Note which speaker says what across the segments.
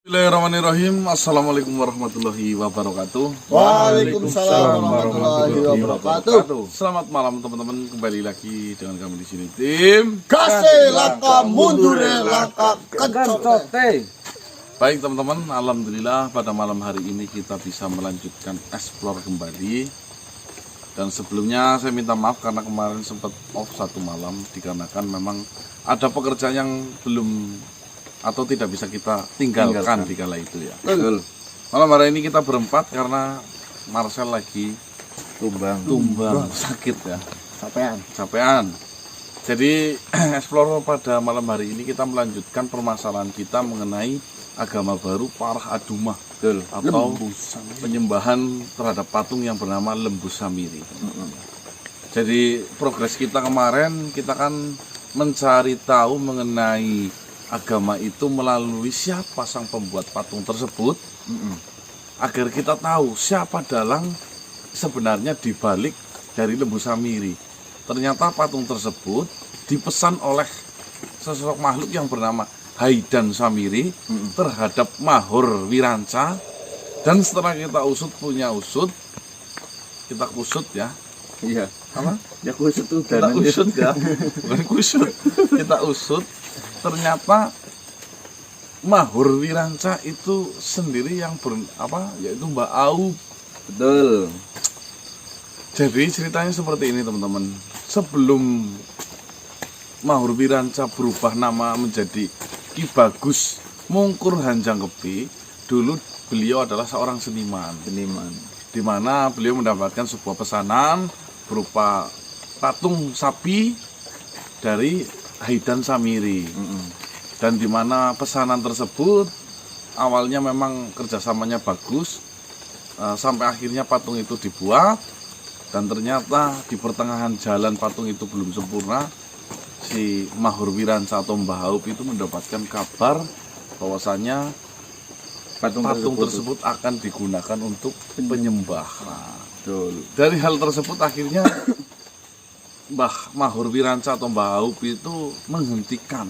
Speaker 1: Bismillahirrahmanirrahim. Assalamualaikum warahmatullahi wabarakatuh.
Speaker 2: Waalaikumsalam warahmatullahi wabarakatuh.
Speaker 1: Selamat malam teman-teman, kembali lagi dengan kami di sini tim
Speaker 2: Kasih langkah mundur langkah kencote.
Speaker 1: Baik teman-teman, alhamdulillah pada malam hari ini kita bisa melanjutkan explore kembali. Dan sebelumnya saya minta maaf karena kemarin sempat off satu malam dikarenakan memang ada pekerjaan yang belum atau tidak bisa kita tinggalkan di kala itu ya.
Speaker 2: Betul.
Speaker 1: Malam hari ini kita berempat karena Marcel lagi
Speaker 2: Tumbang.
Speaker 1: sakit ya,
Speaker 2: Capean.
Speaker 1: Jadi explore pada malam hari ini kita melanjutkan permasalahan kita mengenai agama baru Parah Adumah.
Speaker 2: Betul.
Speaker 1: Atau penyembahan terhadap patung yang bernama Lembu Samiri. Jadi progres kita kemarin kita kan mencari tahu mengenai agama itu melalui siapa sang pembuat patung tersebut, agar kita tahu siapa dalang sebenarnya dibalik dari Lembu Samiri. Ternyata patung tersebut dipesan oleh sosok makhluk yang bernama Haidan Samiri terhadap Mahur Wiranca. Dan setelah kita kita kusut ya.
Speaker 2: Iya.
Speaker 1: Apa?
Speaker 2: Ya kusut tuh.
Speaker 1: Kita usut ya, bukan kusut. Kita usut. Ternyata Mahur Wiranca itu sendiri yang yaitu Mbak Au.
Speaker 2: Betul.
Speaker 1: Jadi ceritanya seperti ini teman-teman. Sebelum Mahur Wiranca berubah nama menjadi Ki Bagus Mungkur Hanjangkepi, dulu beliau adalah seorang seniman. Di mana beliau mendapatkan sebuah pesanan berupa patung sapi dari Haidan Samiri. Dan di mana pesanan tersebut awalnya memang kerjasamanya bagus, sampai akhirnya patung itu dibuat. Dan ternyata di pertengahan jalan patung itu belum sempurna, si Mahur Wiranca atau Mbah Haup itu mendapatkan kabar bahwasanya patung tersebut akan digunakan untuk penyembahan. Dari hal tersebut akhirnya Mbah Mahur Wiranca atau Mbah Haup itu menghentikan,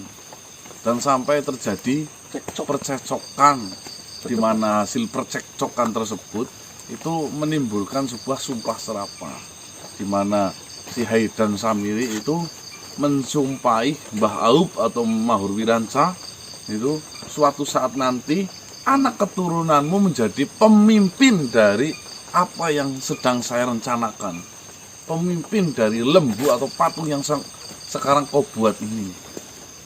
Speaker 1: dan sampai terjadi percekcokan, di mana hasil percekcokan tersebut itu menimbulkan sebuah sumpah serapah, di mana si Haidan Samiri itu mensumpahi Mbah Haup atau Mahur Wiranca itu suatu saat nanti anak keturunanmu menjadi pemimpin dari apa yang sedang saya rencanakan, pemimpin dari lembu atau patung yang sekarang kau buat ini.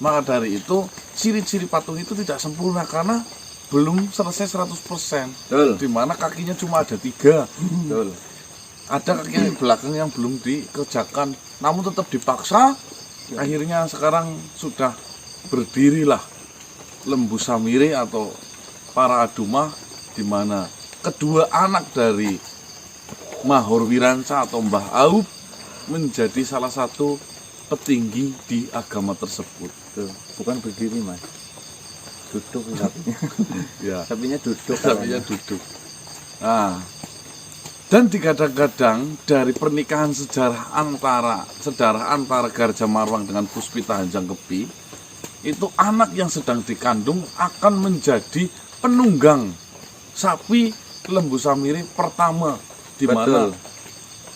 Speaker 1: Maka dari itu ciri-ciri patung itu tidak sempurna karena belum selesai 100%. Di mana kakinya cuma ada 3. Ada kaki belakang yang belum dikerjakan, namun tetap dipaksa. Akhirnya sekarang sudah berdirilah Lembu Samiri atau Parah Adumah, di mana kedua anak dari Mahur Wiranca atau Mbah Haup menjadi salah satu petinggi di agama tersebut.
Speaker 2: Bukan berdiri, Mas. Duduk sapinya.
Speaker 1: Ya.
Speaker 2: Sapinya duduk.
Speaker 1: Nah, dan digadang-gadang dari pernikahan sejarah antara Garja Marwang dengan Puspita Hanjangkepi, itu anak yang sedang dikandung akan menjadi penunggang sapi Lembu Samiri pertama, di mana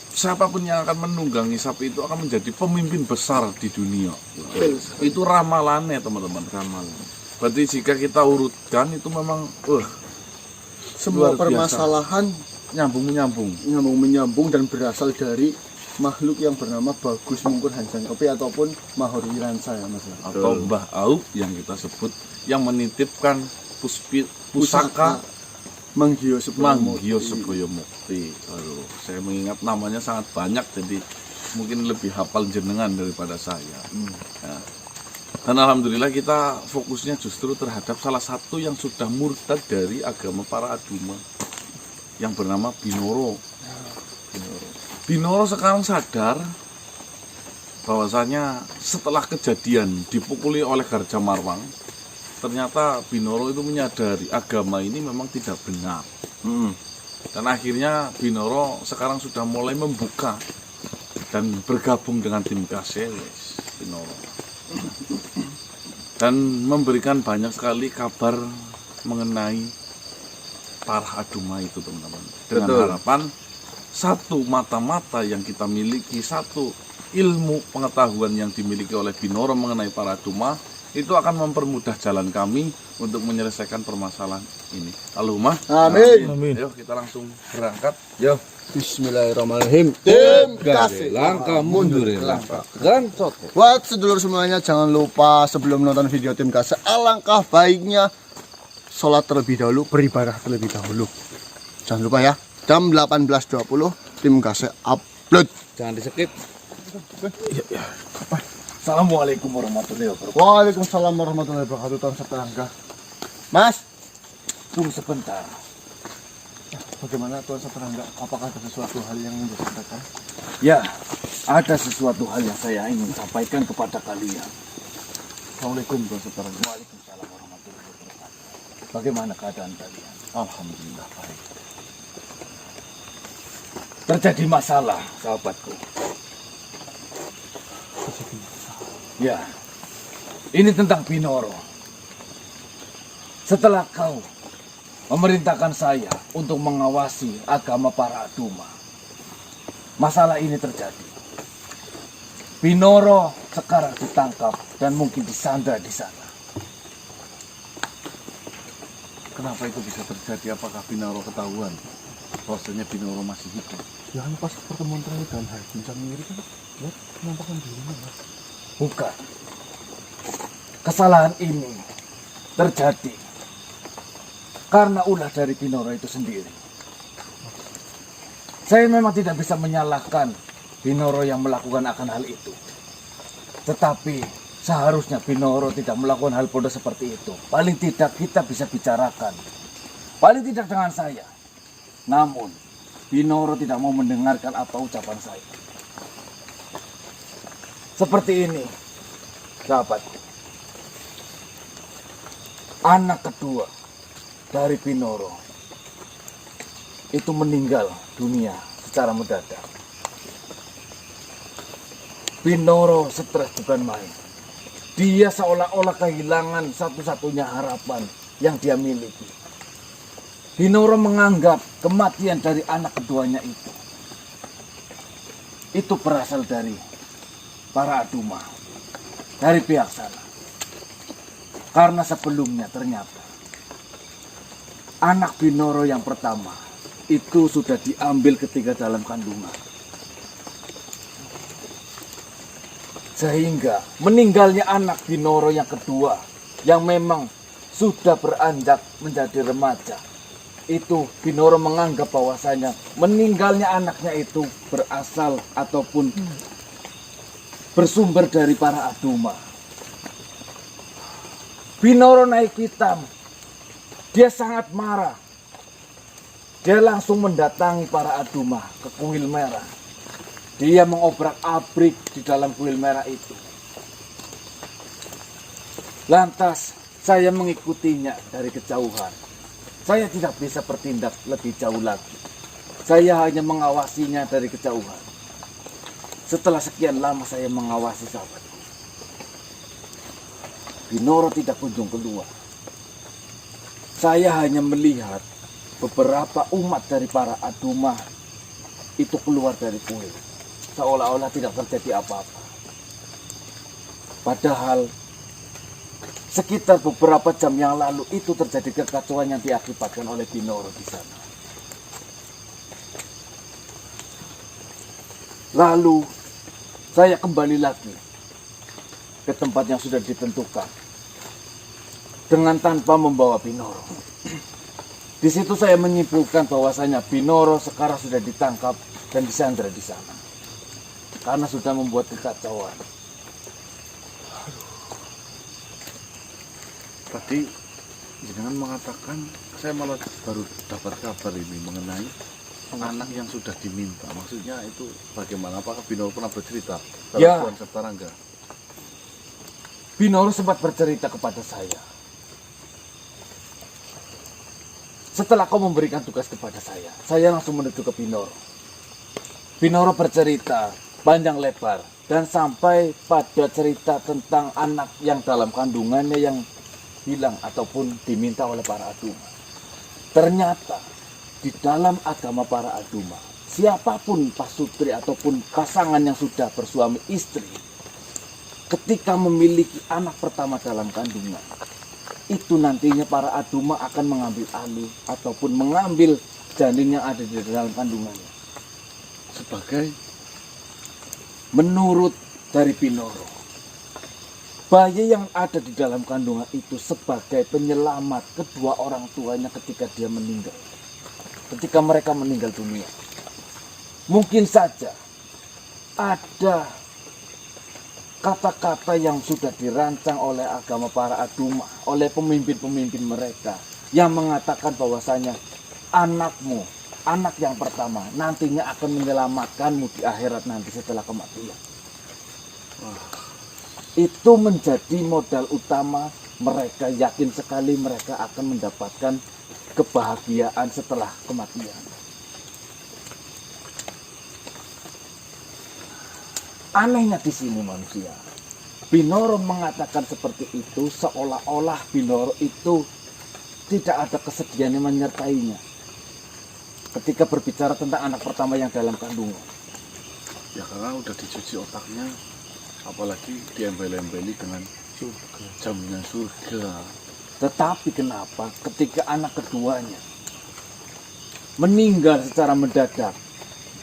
Speaker 1: siapapun yang akan menunggangi sapi itu akan menjadi pemimpin besar di dunia. Itu ramalannya teman-teman. Berarti jika kita urutkan itu memang
Speaker 2: Semua permasalahan
Speaker 1: nyambung
Speaker 2: dan berasal dari makhluk yang bernama Bagus Mungkur Hanjangkepi ataupun Mahur Wiranca ya, Mas.
Speaker 1: Atau Mbah Haup yang kita sebut, yang menitipkan pusaka
Speaker 2: Manggio
Speaker 1: Sepoyo Mukti. Saya mengingat namanya sangat banyak, jadi mungkin lebih hafal jenengan daripada saya. Ya. Dan alhamdulillah kita fokusnya justru terhadap salah satu yang sudah murtad dari agama Parah Adumah, yang bernama Binoro. Binoro sekarang sadar bahwasanya setelah kejadian dipukuli oleh Garja Marwang, ternyata Binoro itu menyadari agama ini memang tidak benar. Dan akhirnya Binoro sekarang sudah mulai membuka dan bergabung dengan tim Kasewes Binoro, dan memberikan banyak sekali kabar mengenai para Aduma itu teman-teman. Dengan
Speaker 2: Betul.
Speaker 1: harapan satu mata-mata yang kita miliki, satu ilmu pengetahuan yang dimiliki oleh Binoro mengenai para Aduma itu akan mempermudah jalan kami untuk menyelesaikan permasalahan ini. Allahumma
Speaker 2: Amin.
Speaker 3: Amin.
Speaker 1: Ayo kita langsung berangkat.
Speaker 3: Yo,
Speaker 2: Bismillahirrahmanirrahim. Tim kasih.
Speaker 3: langkah mundurin langkah. Gancot.
Speaker 2: Buat sedulur semuanya, jangan lupa sebelum nonton video tim kasih, alangkah baiknya sholat terlebih dahulu, beribadah terlebih dahulu. Jangan lupa ya, jam 18.20 tim kasih upload.
Speaker 3: Jangan di-skip.
Speaker 1: Assalamualaikum warahmatullahi wabarakatuh.
Speaker 2: Waalaikumsalam warahmatullahi wabarakatuh. Tuan Seperangga. Mas,
Speaker 1: Tunggu sebentar.
Speaker 2: bagaimana Tuan Seperangga? Apakah ada sesuatu hal yang ingin disampaikan?
Speaker 1: Ya, ada sesuatu hal yang saya ingin sampaikan kepada kalian.
Speaker 2: Assalamualaikum Tuan Seperangga.
Speaker 1: Waalaikumsalam warahmatullahi wabarakatuh. Bagaimana keadaan kalian?
Speaker 2: Alhamdulillah baik.
Speaker 1: Terjadi masalah, sahabatku. Ya, ini tentang Binoro. Setelah kau memerintahkan saya untuk mengawasi agama para Aduma, masalah ini terjadi. Binoro sekarang ditangkap dan mungkin disandra di sana. Kenapa itu bisa terjadi? Apakah Binoro ketahuan bahwasanya Binoro masih hidup?
Speaker 2: Ya kan pas pertemuan terakhir dengan Hai Bincang Miri kan, lihat penampakan dirinya Mas.
Speaker 1: Bukan. Kesalahan ini terjadi karena ulah dari Binoro itu sendiri. Saya memang tidak bisa menyalahkan Binoro yang melakukan akan hal itu. Tetapi seharusnya Binoro tidak melakukan hal bodoh seperti itu. Paling tidak kita bisa bicarakan. Paling tidak dengan saya. Namun Binoro tidak mau mendengarkan apa ucapan saya. Seperti ini, sahabat. Anak kedua dari Binoro itu meninggal dunia secara mendadak. Binoro stres bukan main. Dia seolah-olah kehilangan satu-satunya harapan yang dia miliki. Binoro menganggap kematian dari anak keduanya itu berasal dari para Aduma, dari pihak sana. Karena sebelumnya ternyata anak Binoro yang pertama itu sudah diambil ketika dalam kandungan. Sehingga meninggalnya anak Binoro yang kedua yang memang sudah beranjak menjadi remaja, itu Binoro menganggap bahwasanya meninggalnya anaknya itu berasal ataupun bersumber dari para Aduma. Binoro naik hitam. Dia sangat marah. Dia langsung mendatangi para Aduma ke kuil merah. Dia mengobrak-abrik di dalam kuil merah itu. Lantas saya mengikutinya dari kejauhan. Saya tidak bisa bertindak lebih jauh lagi. Saya hanya mengawasinya dari kejauhan. Setelah sekian lama saya mengawasi sahabatku, Binoro tidak kunjung keluar. Saya hanya melihat beberapa umat dari para Aduma itu keluar dari kuil. Seolah-olah tidak terjadi apa-apa. Padahal sekitar beberapa jam yang lalu itu terjadi kekacauan yang diakibatkan oleh Binoro di sana. Lalu saya kembali lagi ke tempat yang sudah ditentukan dengan tanpa membawa Binoro. Di situ saya menyimpulkan bahwasanya Binoro sekarang sudah ditangkap dan disandra di sana karena sudah membuat kekacauan. Tadi jangan mengatakan, saya malah baru dapat kabar ini mengenai anak yang sudah diminta. Maksudnya itu bagaimana? Apakah Binoro pernah bercerita?
Speaker 3: Ya.
Speaker 1: Tuan Separangga.
Speaker 3: Binoro sempat bercerita kepada saya. Setelah kau memberikan tugas kepada saya langsung menuju ke Binoro. Binoro bercerita panjang lebar dan sampai pada cerita tentang anak yang dalam kandungannya yang bilang ataupun diminta oleh para Aduma. Ternyata di dalam agama para Aduma, siapapun pasutri ataupun pasangan yang sudah bersuami istri, ketika memiliki anak pertama dalam kandungan, itu nantinya para Aduma akan mengambil alih ataupun mengambil janin yang ada di dalam kandungannya.
Speaker 1: Sebagai
Speaker 3: Menurut dari Pinoro, bayi yang ada di dalam kandungan itu sebagai penyelamat kedua orang tuanya ketika dia meninggal. Ketika mereka meninggal dunia. Mungkin saja ada kata-kata yang sudah dirancang oleh agama para Aduma, oleh pemimpin-pemimpin mereka, yang mengatakan bahwasanya anakmu, anak yang pertama, nantinya akan menyelamatkanmu di akhirat nanti setelah kematian. Itu menjadi modal utama mereka, yakin sekali mereka akan mendapatkan kebahagiaan setelah kematian. Anehnya di sini manusia, Pinoro mengatakan seperti itu seolah-olah Pinoro itu tidak ada kesedihan yang menyertainya ketika berbicara tentang anak pertama yang dalam kandungan.
Speaker 1: ya karena udah dicuci otaknya, apalagi diembel-embeli dengan jaminan surga.
Speaker 3: Tetapi kenapa ketika anak keduanya meninggal secara mendadak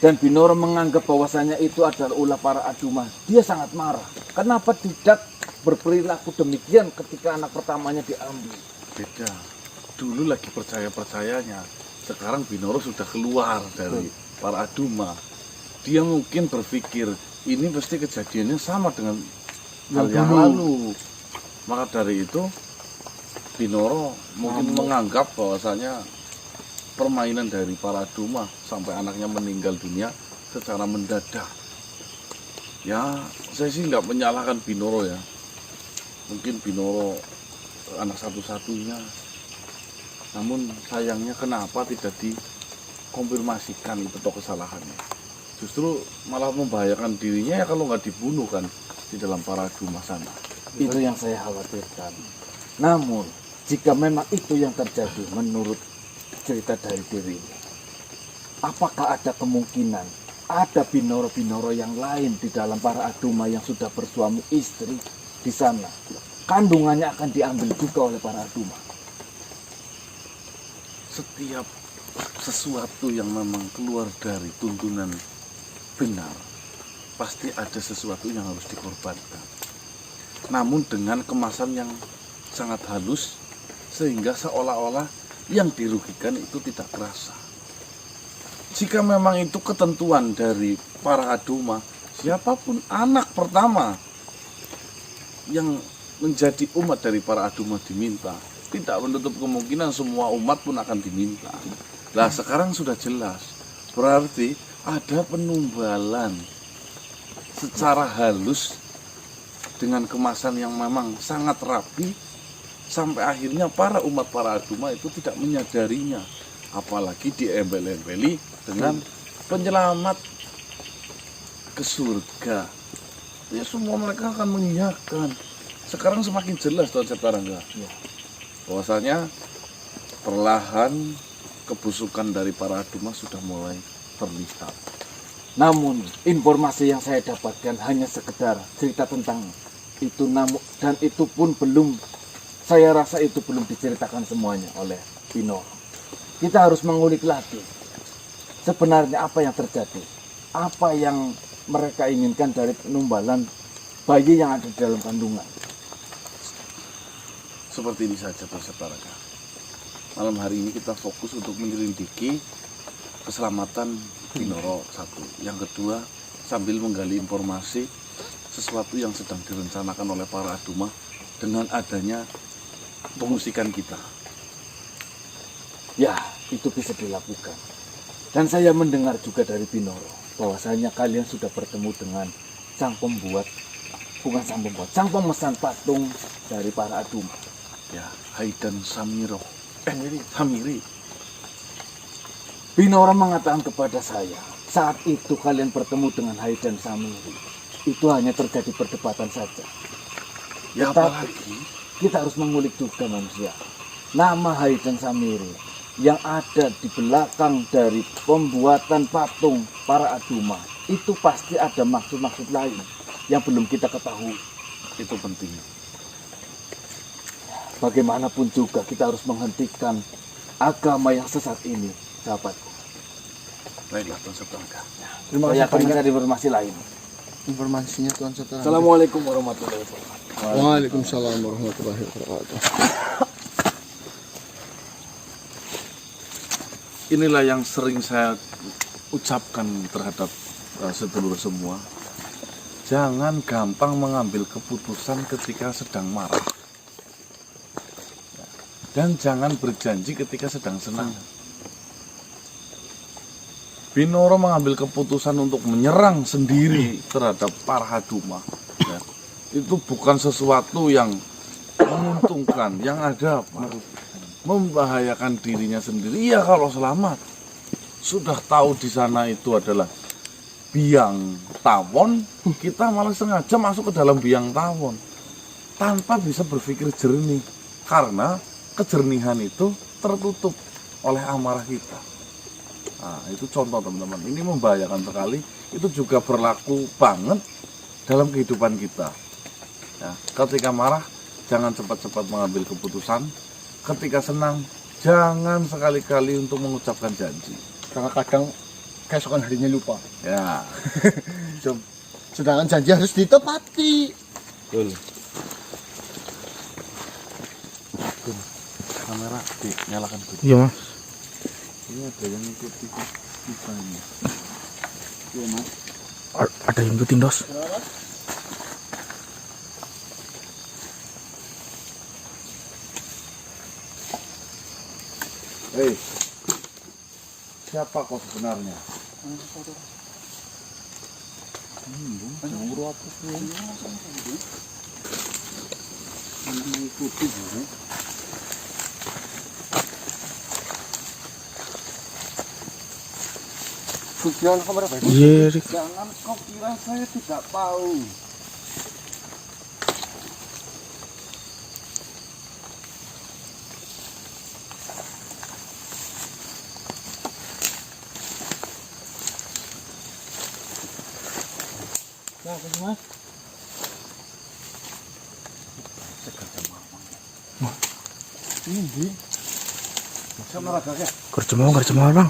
Speaker 3: dan Pinoro menganggap bahwasanya itu adalah ulah para Aduma, dia sangat marah. Kenapa tidak berperilaku demikian ketika anak pertamanya diambil?
Speaker 1: Beda. Dulu lagi percaya-percayanya. Sekarang Pinoro sudah keluar dari para Aduma. Dia mungkin berpikir ini pasti kejadiannya sama dengan hal yang lalu. Maka dari itu Pinoro mungkin menganggap bahwasanya permainan dari para Aduma sampai anaknya meninggal dunia secara mendadak. Ya, saya sih nggak menyalahkan Pinoro ya. Mungkin Pinoro anak satu-satunya. Namun sayangnya kenapa tidak dikonfirmasikan itu toh kesalahannya. Justru malah membahayakan dirinya ya kalau nggak dibunuh kan di dalam para Aduma sana.
Speaker 3: Itu yang saya khawatirkan. Namun, jika memang itu yang terjadi menurut cerita dari dirinya, apakah ada kemungkinan ada Pinoro-Pinoro yang lain di dalam para Aduma yang sudah bersuami istri di sana? Kandungannya akan diambil juga oleh para Aduma.
Speaker 1: Setiap sesuatu yang memang keluar dari tuntunan benar, pasti ada sesuatu yang harus dikorbankan. Namun dengan kemasan yang sangat halus, sehingga seolah-olah yang dirugikan itu tidak terasa. Jika memang itu ketentuan dari para Aduma, siapapun anak pertama yang menjadi umat dari para Aduma diminta, tidak menutup kemungkinan semua umat pun akan diminta. Nah sekarang sudah jelas, berarti ada penumbalan secara halus dengan kemasan yang memang sangat rapi, sampai akhirnya para umat para Aduma itu tidak menyadarinya, apalagi diembel-embeli dengan penyelamat ke surga. Ya semua mereka akan mengiyakan. Sekarang semakin jelas tuh sekarang enggak?
Speaker 3: Ya.
Speaker 1: Bahwasanya perlahan kebusukan dari para Aduma sudah mulai terlihat.
Speaker 3: Namun, informasi yang saya dapatkan hanya sekedar cerita tentang itu, dan itu pun belum, saya rasa itu belum diceritakan semuanya oleh Pinoro. Kita harus mengulik lagi sebenarnya apa yang terjadi, apa yang mereka inginkan dari penumbalan bayi yang ada di dalam kandungan.
Speaker 1: Seperti ini saja Tersetaraka. Malam hari ini kita fokus untuk menyelidiki keselamatan Pinoro satu. Yang kedua, sambil menggali informasi sesuatu yang sedang direncanakan oleh para Aduma dengan adanya pengusikan kita.
Speaker 3: Ya, itu bisa dilakukan. Dan saya mendengar juga dari Pinoro bahwasanya kalian sudah bertemu dengan sang pembuat, bukan sang pembuat, sang pemesan patung dari para Aduma.
Speaker 1: Ya, Haidan Samiro. Samiri.
Speaker 3: Pinoro mengatakan kepada saya, saat itu kalian bertemu dengan Haidan Samiri, itu hanya terjadi perdebatan saja.
Speaker 1: Ya
Speaker 3: Tetapi,
Speaker 1: apalagi
Speaker 3: kita harus mengulik juga manusia. Nama Hai dan Samiri yang ada di belakang dari pembuatan patung para Aduma itu pasti ada maksud-maksud lain yang belum kita ketahui.
Speaker 1: Itu penting.
Speaker 3: Bagaimanapun juga kita harus menghentikan agama yang sesat ini, sahabat.
Speaker 1: Baiklah, Tuan Setrangga.
Speaker 2: Terima
Speaker 3: Saya
Speaker 2: kasih
Speaker 3: akan
Speaker 2: banyak
Speaker 3: mencari informasi lain.
Speaker 2: informasinya Tuan Setrangga.
Speaker 3: Assalamualaikum warahmatullahi wabarakatuh.
Speaker 2: Waalaikumsalam warahmatullahi wabarakatuh.
Speaker 1: Inilah yang sering saya ucapkan terhadap sedulur semua. Jangan gampang mengambil keputusan ketika sedang marah. Dan jangan berjanji ketika sedang senang. Binoro mengambil keputusan untuk menyerang sendiri terhadap para Haduma. Ya. Itu bukan sesuatu yang menguntungkan, yang ada apa? Membahayakan dirinya sendiri. Iya, kalau selamat. Sudah tahu di sana itu adalah biang tawon, kita malah sengaja masuk ke dalam biang tawon tanpa bisa berpikir jernih, karena kejernihan itu tertutup oleh amarah kita. Nah, itu contoh teman-teman. Ini membahayakan sekali. Itu juga berlaku banget dalam kehidupan kita. Ya, ketika marah, jangan cepat-cepat mengambil keputusan. Ketika senang, jangan sekali-kali untuk mengucapkan janji.
Speaker 2: Karena kadang keesokan harinya lupa.
Speaker 1: Ya,
Speaker 2: Sedangkan janji harus ditepati.
Speaker 1: betul. Kamera dinyalakan dulu.
Speaker 4: Iya mas.
Speaker 1: Ini ada yang ikuti kita ini. Iya mas.
Speaker 4: Ada yang ikutin dos.
Speaker 1: Hei, siapa kau sebenarnya? Mengikuti ya.
Speaker 2: Tujuan kamera baik.
Speaker 4: Iya.
Speaker 1: Jangan kau kira saya tidak tahu.
Speaker 3: Mas.
Speaker 1: Ini sama raga ya.
Speaker 4: Kerja mau bang.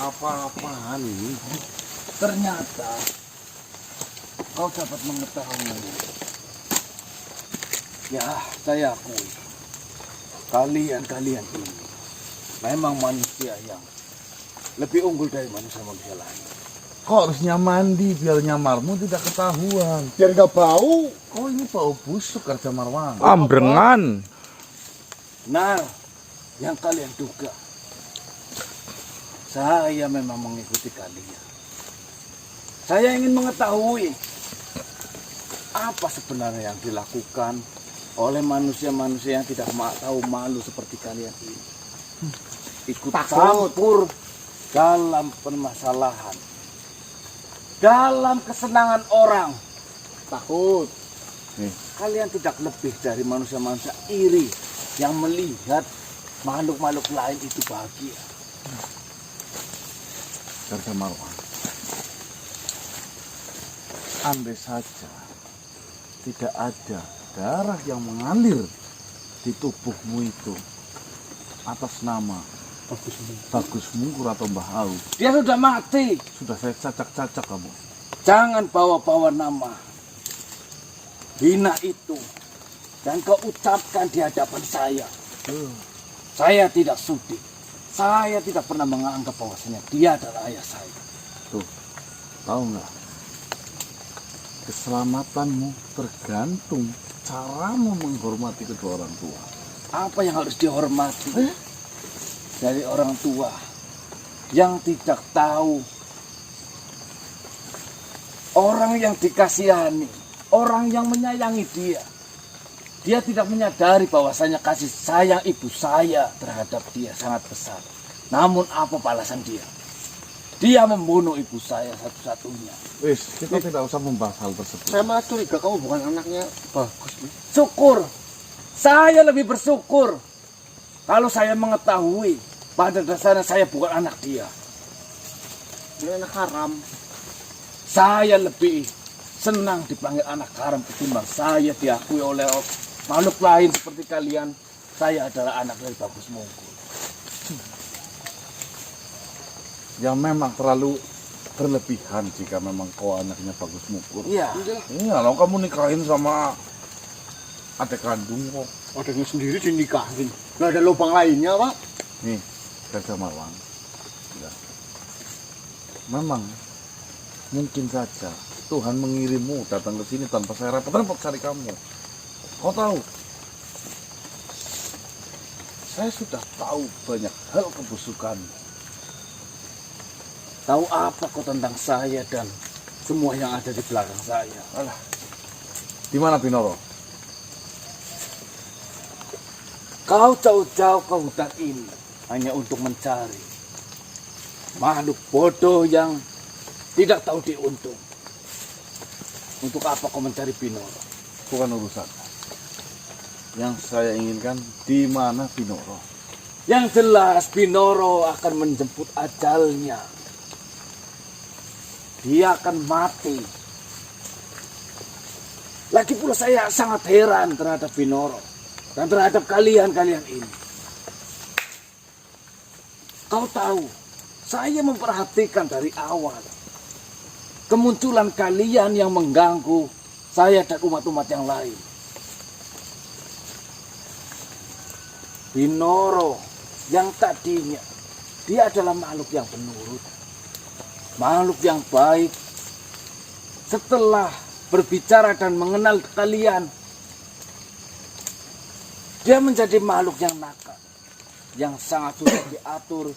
Speaker 1: Apa-apaan ini?
Speaker 3: Ternyata kau dapat mengetahui. Ya, saya akui. Kalian ini memang manusia yang lebih unggul dari manusia-manusia lain.
Speaker 1: Kau harusnya mandi biar nyamarmu tidak ketahuan.
Speaker 2: Biar nggak bau.
Speaker 1: Kau ini bau busuk kerja Marwang.
Speaker 4: Ambrengan.
Speaker 3: Nah, yang kalian duga, saya memang mengikuti kalian. Saya ingin mengetahui apa sebenarnya yang dilakukan oleh manusia-manusia yang tidak tahu malu seperti kalian ini. Ikut campur dalam permasalahan, dalam kesenangan orang.
Speaker 2: Takut.
Speaker 3: Kalian tidak lebih dari manusia-manusia iri yang melihat makhluk-makhluk lain itu bahagia.
Speaker 1: Kerja Marwang. Andai saja tidak ada darah yang mengalir di tubuhmu itu atas nama Bagus Mungkur atau Mbah Au,
Speaker 3: Dia sudah mati.
Speaker 1: sudah saya cacak-cacak kamu.
Speaker 3: Jangan bawa-bawa nama hina itu dan kau ucapkan di hadapan saya. Saya tidak sudi. Saya tidak pernah menganggap bahwasanya dia adalah ayah saya.
Speaker 1: Tuh, tahu nggak? Keselamatanmu tergantung caramu menghormati kedua orang tua.
Speaker 3: Apa yang harus dihormati dari orang tua yang tidak tahu, orang yang dikasihani, orang yang menyayangi dia, dia tidak menyadari bahwasanya kasih sayang ibu saya terhadap dia sangat besar. Namun apa balasan dia? Dia membunuh ibu saya satu-satunya.
Speaker 1: Wis, kita tidak usah membahas hal tersebut.
Speaker 2: Saya malah curiga kamu bukan anaknya Bagus nih.
Speaker 3: Syukur. Saya lebih bersyukur kalau saya mengetahui pada dasarnya saya bukan anak dia.
Speaker 2: Dia anak haram.
Speaker 3: Saya lebih senang dipanggil anak haram ketimbang saya diakui oleh makhluk lain seperti kalian. Saya adalah anak dari Bagus Mungkur.
Speaker 1: Ya memang terlalu berlebihan jika memang kau anaknya Bagus Mungkur.
Speaker 3: Iya.
Speaker 1: Iya, kalau kamu nikahin sama adik kandung kok.
Speaker 2: Adanya sendiri dinikahin. Nggak ada lubang lainnya, Pak.
Speaker 1: Nih, Gajah Mawang. Ya. Memang mungkin saja Tuhan mengirimmu datang ke sini tanpa saya repot-repot cari kamu. Kau tahu? Saya sudah tahu banyak hal kebusukanmu.
Speaker 3: Tahu apa kau tentang saya dan semua yang ada di belakang saya?
Speaker 1: Alah. Di mana Binoro?
Speaker 3: Kau jauh-jauh ke hutan ini hanya untuk mencari makhluk bodoh yang tidak tahu diuntung. Untuk apa kau mencari Binoro?
Speaker 1: Bukan urusan. Yang saya inginkan di mana Binoro?
Speaker 3: Yang jelas Binoro akan menjemput ajalnya. Dia akan mati. Lagi pula saya sangat heran terhadap Binoro dan terhadap kalian-kalian ini. Kau tahu, saya memperhatikan dari awal kemunculan kalian yang mengganggu saya dan umat-umat yang lain. Binoro yang tadinya dia adalah makhluk yang penurut, makhluk yang baik. Setelah berbicara dan mengenal kalian, dia menjadi makhluk yang nakal, yang sangat sulit diatur,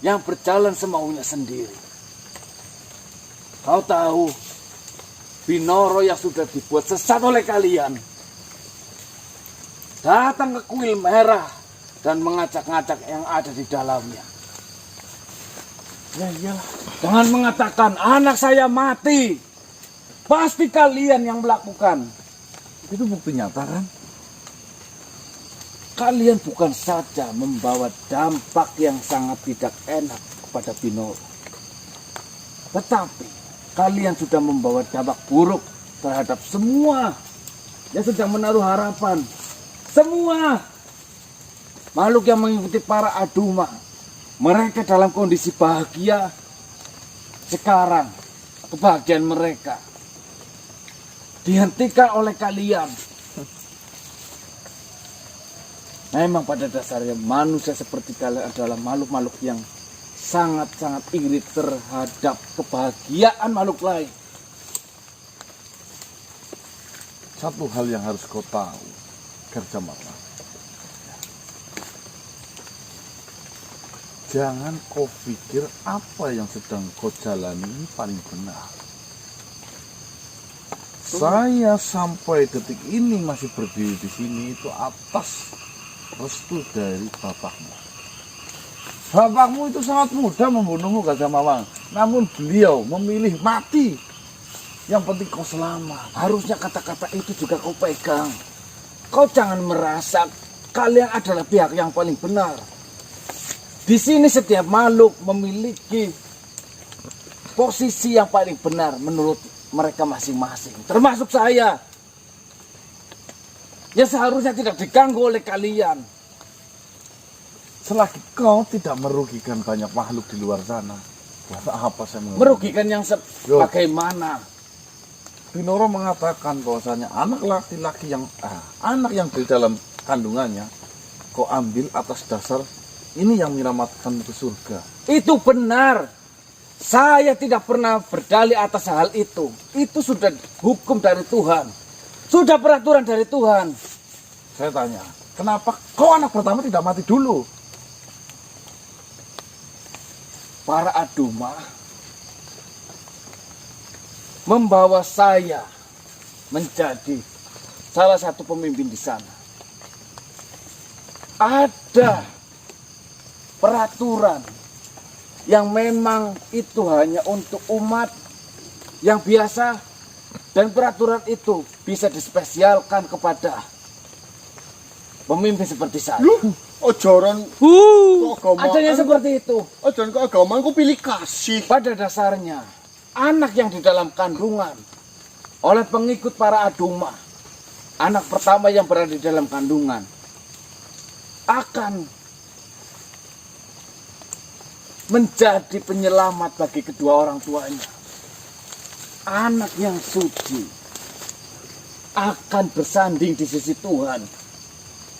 Speaker 3: yang berjalan semaunya sendiri. Kau tahu, Binoro yang sudah dibuat sesat oleh kalian datang ke kuil merah dan mengacak-ngacak yang ada di dalamnya.
Speaker 1: Ya iyalah.
Speaker 3: Dengan mengatakan anak saya mati, pasti kalian yang melakukan.
Speaker 1: Itu bukti nyata kan?
Speaker 3: Kalian bukan saja membawa dampak yang sangat tidak enak kepada Binoro, tetapi kalian sudah membawa dampak buruk terhadap semua yang sedang menaruh harapan. Semua makhluk yang mengikuti para Aduma, mereka dalam kondisi bahagia sekarang, kebahagiaan mereka dihentikan oleh kalian. Memang pada dasarnya manusia seperti kalian adalah makhluk-makhluk yang sangat-sangat iri terhadap kebahagiaan makhluk lain.
Speaker 1: Satu hal yang harus kau tahu, Gajah Mawang. Jangan kau pikir apa yang sedang kau jalani ini paling benar. Saya sampai detik ini masih berdiri di sini itu atas restu dari bapakmu. Bapakmu itu sangat mudah membunuhmu, Gajah Mawang. Namun beliau memilih mati. Yang penting kau selamat.
Speaker 3: Harusnya kata-kata itu juga kau pegang. Kau jangan merasa kalian adalah pihak yang paling benar. Di sini setiap makhluk memiliki posisi yang paling benar menurut mereka masing-masing. Termasuk saya. Ya seharusnya tidak diganggu oleh kalian.
Speaker 1: Selagi kau tidak merugikan banyak makhluk di luar sana, buat apa saya
Speaker 3: Merugikan yang bagaimana?
Speaker 1: Binoro mengatakan bahwasanya anak laki-laki anak yang di dalam kandungannya kau ambil atas dasar ini yang menyelamatkan ke surga.
Speaker 3: Itu benar. Saya tidak pernah berdalih atas hal itu. Itu sudah hukum dari Tuhan. Sudah peraturan dari Tuhan.
Speaker 1: Saya tanya, kenapa kau anak pertama tidak mati dulu?
Speaker 3: Para Aduma membawa saya menjadi salah satu pemimpin di sana. Ada peraturan yang memang itu hanya untuk umat yang biasa, dan peraturan itu bisa dispesialkan kepada pemimpin seperti saya.
Speaker 2: Ojoran keagamaan.
Speaker 3: Adanya seperti itu.
Speaker 2: Ojoran keagamaan ku pilih kasih.
Speaker 3: Pada dasarnya, anak yang di dalam kandungan oleh pengikut para Aduma, anak pertama yang berada di dalam kandungan, akan menjadi penyelamat bagi kedua orang tuanya. Anak yang suci akan bersanding di sisi Tuhan.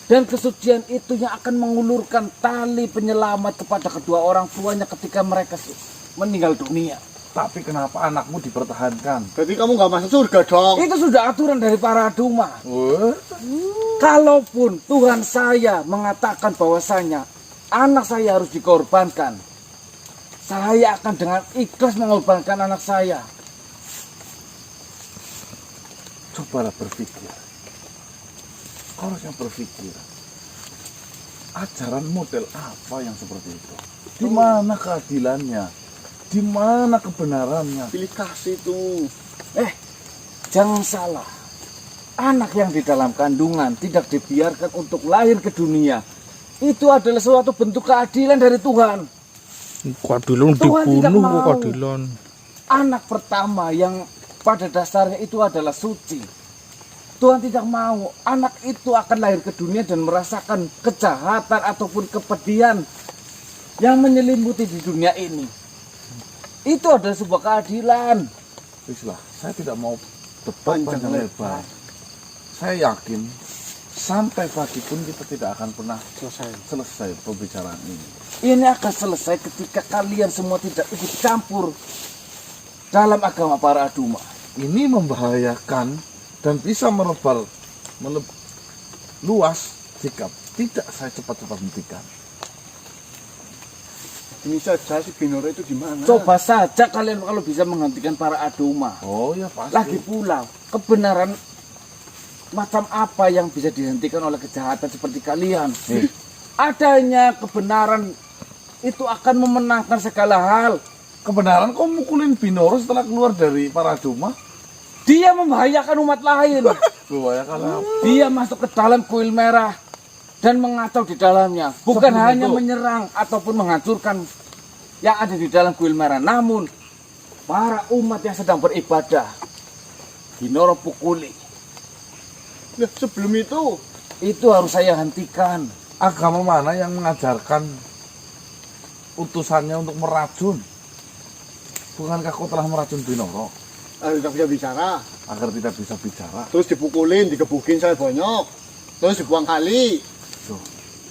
Speaker 3: Dan kesucian itu yang akan mengulurkan tali penyelamat kepada kedua orang tuanya ketika mereka meninggal dunia.
Speaker 1: Tapi kenapa anakmu dipertahankan?
Speaker 2: Jadi kamu nggak masuk surga dong.
Speaker 3: Itu sudah aturan dari para Aduma.
Speaker 1: Wah,
Speaker 3: Kalaupun Tuhan saya mengatakan bahwasanya anak saya harus dikorbankan, saya akan dengan ikhlas mengorbankan anak saya.
Speaker 1: cobalah berpikir. Kau harusnya berpikir, ajaran model apa yang seperti itu? Di mana keadilannya? Di mana kebenarannya?
Speaker 2: Pilih kasih tuh.
Speaker 3: Jangan salah. Anak yang di dalam kandungan tidak dibiarkan untuk lahir ke dunia. Itu adalah suatu bentuk keadilan dari Tuhan.
Speaker 4: Keadilan
Speaker 3: Tuhan tidak
Speaker 4: dibunuh
Speaker 3: mau.
Speaker 4: kok keadilan.
Speaker 3: Anak pertama yang pada dasarnya itu adalah suci. Tuhan tidak mau anak itu akan lahir ke dunia dan merasakan kejahatan ataupun kepedihan yang menyelimuti di dunia ini. Itu adalah sebuah keadilan.
Speaker 1: Wislah, saya tidak mau debat panjang lebar. Saya yakin sampai pagi pun kita tidak akan pernah selesai pembicaraan ini.
Speaker 3: Ini akan selesai ketika kalian semua tidak ikut campur dalam agama para Aduma.
Speaker 1: Ini membahayakan dan bisa luas jika tidak saya cepat-cepat hentikan.
Speaker 2: Ini saja si Binoro itu di mana?
Speaker 3: Coba saja kalian kalau bisa menghentikan para Aduma.
Speaker 1: Oh ya pasti.
Speaker 3: Lagi pula, kebenaran macam apa yang bisa dihentikan oleh kejahatan seperti kalian? Adanya kebenaran itu akan memenangkan segala hal.
Speaker 1: Kebenaran kau mukulin Binoro setelah keluar dari para Aduma?
Speaker 3: Dia membahayakan umat lain.
Speaker 1: Membahayakan apa?
Speaker 3: Dia masuk ke dalam kuil merah dan mengacau di dalamnya. Bukan
Speaker 1: Sebelum
Speaker 3: hanya
Speaker 1: itu.
Speaker 3: menyerang ataupun menghancurkan yang ada di dalam kuil merah. Namun, para umat yang sedang beribadah, Binoro pukuli.
Speaker 2: Nah, sebelum itu
Speaker 3: Harus saya hentikan.
Speaker 1: Agama mana yang mengajarkan utusannya untuk meracun? Bukankah kau telah meracun Binoro
Speaker 2: tidak bisa bicara.
Speaker 1: agar tidak bisa bicara?
Speaker 2: Terus dipukulin, digebukin saya banyak. Terus dibuang kali.
Speaker 1: Loh,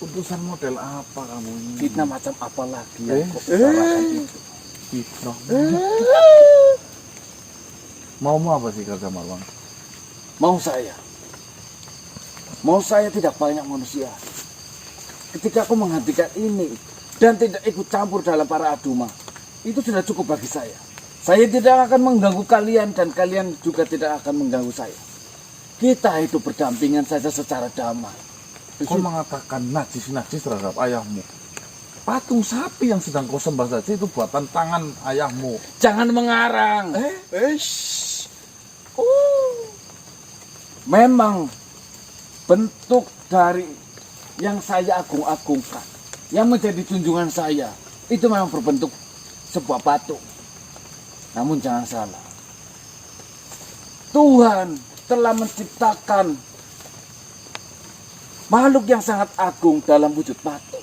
Speaker 1: utusan model apa kamu ini?
Speaker 3: Fitnah macam apa lagi yang
Speaker 1: Eh,
Speaker 3: kau bicarakan itu?
Speaker 1: Fitnah. Maumu apa sih Raja Marwang?
Speaker 3: Mau saya tidak banyak manusia. Ketika aku menghentikan ini dan tidak ikut campur dalam para Aduma, itu sudah cukup bagi saya. Saya tidak akan mengganggu kalian dan kalian juga tidak akan mengganggu saya. Kita hidup berdampingan saja secara damai.
Speaker 1: Kau mengatakan najis-najis terhadap ayahmu. Patung sapi yang sedang kau sembah saja itu buatan tangan ayahmu.
Speaker 3: Jangan mengarang. Memang bentuk dari yang saya agung-agungkan, yang menjadi junjungan saya, itu memang berbentuk sebuah patung. Namun jangan salah, Tuhan telah menciptakan makhluk yang sangat agung dalam wujud patung.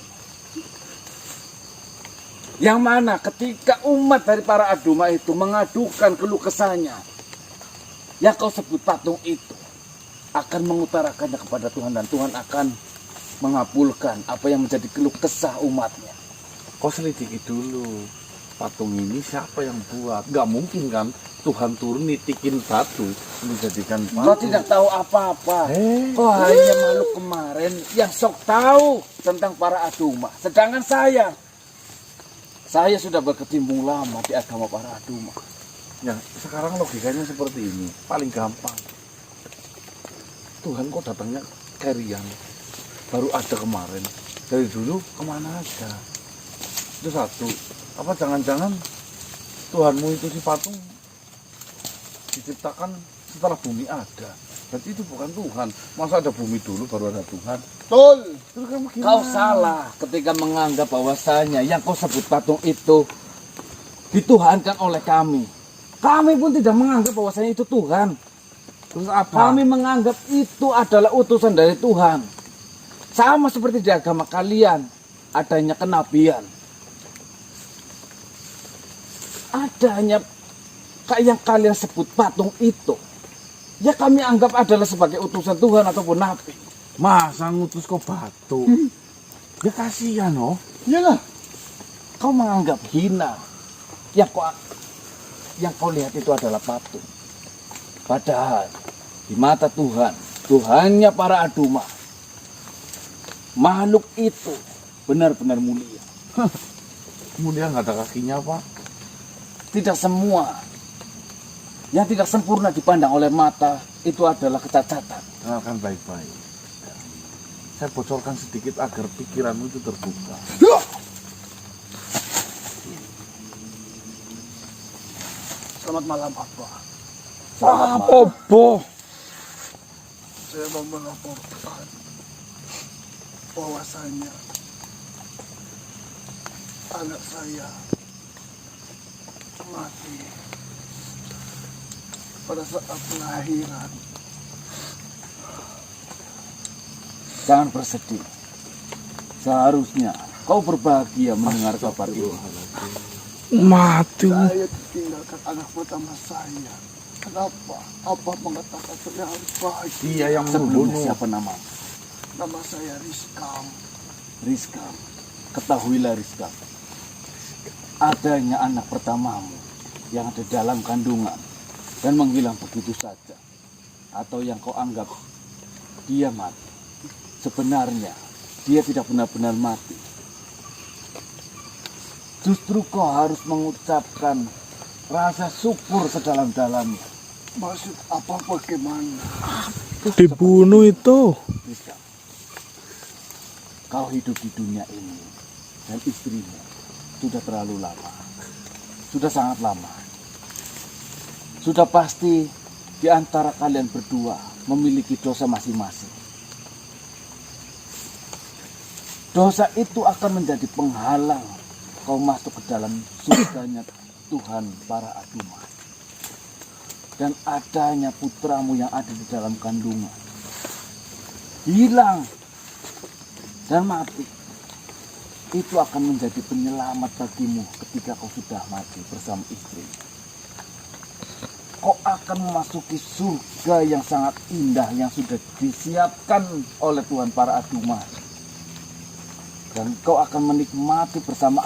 Speaker 3: Yang mana ketika umat dari para Aduma itu mengadukan keluh kesahnya, yang kau sebut patung itu akan mengutarakannya kepada Tuhan dan Tuhan akan mengabulkan apa yang menjadi keluh kesah umatnya.
Speaker 1: Kau selidiki dulu. Patung ini siapa yang buat? Gak mungkin kan Tuhan turun nitikin batu menjadikan
Speaker 3: Kau
Speaker 1: patung.
Speaker 3: tidak tahu apa-apa.
Speaker 1: Eh.
Speaker 3: Kau hanya makhluk kemarin yang sok tahu tentang para Aduma. Sedangkan saya sudah berkecimpung lama di agama para Aduma.
Speaker 1: Ya, sekarang logikanya seperti ini. Paling gampang.
Speaker 3: Tuhan kok datangnya kerian, baru ada kemarin, dari dulu kemana aja? Itu satu. Apa jangan-jangan Tuhanmu itu si patung diciptakan setelah bumi ada? Berarti itu bukan Tuhan. Masa ada bumi dulu baru ada Tuhan?
Speaker 2: Betul.
Speaker 3: Terus kamu gimana? Kau salah ketika menganggap bahwasanya yang kau sebut patung itu dituhankan oleh kami. Kami pun tidak menganggap bahwasanya itu Tuhan.
Speaker 1: Terus apa?
Speaker 3: Kami menganggap itu adalah utusan dari Tuhan. Sama seperti di agama kalian adanya kenabian. Adanya kayak yang kalian sebut patung itu, ya kami anggap adalah sebagai utusan Tuhan ataupun nabi.
Speaker 1: Masa ngutus kok batu? Ya kasihan oh.
Speaker 2: Iyalah.
Speaker 3: Kau menganggap hina yang kau lihat itu adalah patung. Padahal di mata Tuhan, Tuhannya para Aduma, makhluk itu benar-benar mulia.
Speaker 1: Kemudian nggak ada kakinya Pak.
Speaker 3: Tidak semua yang tidak sempurna dipandang oleh mata itu adalah kecacatan.
Speaker 1: Dengarkan baik-baik. Saya bocorkan sedikit agar pikiranmu itu terbuka.
Speaker 2: Selamat malam, Abah.
Speaker 4: Apa?
Speaker 2: Saya mau melaporkan bahwasanya anak saya mati pada saat kelahiran.
Speaker 3: Jangan bersedih. Seharusnya kau berbahagia mendengar kabar itu.
Speaker 4: Mati.
Speaker 2: Saya ditinggalkan anak pertama saya. Kenapa? Apa mengatakan saya harus bahagia?
Speaker 1: Dia yang
Speaker 3: Sebelumnya
Speaker 1: membunuh.
Speaker 3: siapa nama?
Speaker 2: Nama saya Rizkam.
Speaker 3: Rizka. Ketahuilah Rizka, adanya anak pertamamu yang ada dalam kandungan dan menghilang begitu saja, atau yang kau anggap dia mati, sebenarnya dia tidak benar-benar mati. Justru kau harus mengucapkan rasa syukur sedalam-dalamnya.
Speaker 2: Maksud apa bagaimana?
Speaker 4: Dibunuh itu.
Speaker 3: Rizka, kau hidup di dunia ini dan istrimu sudah terlalu lama, sudah sangat lama. Sudah pasti di antara kalian berdua memiliki dosa masing-masing. Dosa itu akan menjadi penghalang kau masuk ke dalam surganya Tuhan para Aduma. Dan adanya putramu yang ada di dalam kandungan hilang dan mati, itu akan menjadi penyelamat bagimu ketika kau sudah mati bersama istri. Kau akan memasuki surga yang sangat indah yang sudah disiapkan oleh Tuhan para Aduma. Dan kau akan menikmati bersama